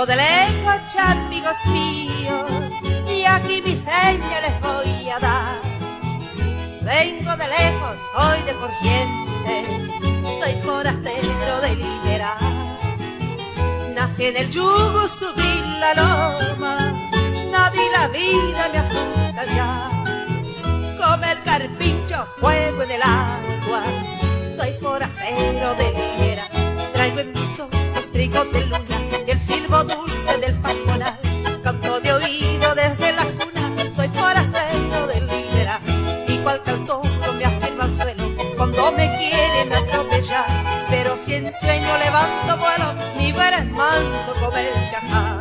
Vengo de lejos, amigos míos, y aquí mi seña les voy a dar. Vengo de lejos, soy de Corrientes, soy forastero de Liberal. Nací en el yugo, subí la loma, nadie la vida me asusta ya. Comer carpincho, fuego en el agua, soy forastero de Liberal. Traigo en mis ojos trigo de luna y el silbo dulce del pajonal. Canto de oído desde la cuna, soy forastero de Liberal. Y cual cantor me afirma al suelo cuando me quieren atropellar. Pero si en sueño levanto vuelo, mi vuelo es manso como el chajá.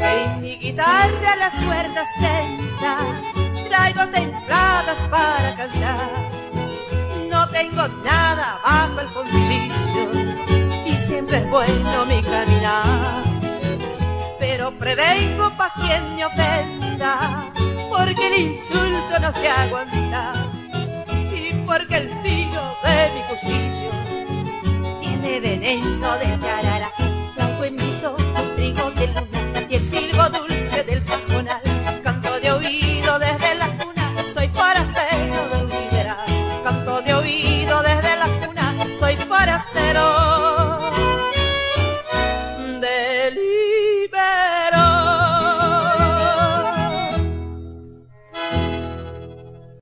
En mi guitarra las cuerdas tensas traigo templadas para cantar. No tengo nada bajo el fondillo y siempre es bueno mi caminar. Pero prevengo pa' quien me ofenda, porque el insulto no se aguanta y porque el filo de mi cuchillo tiene veneno de yaray.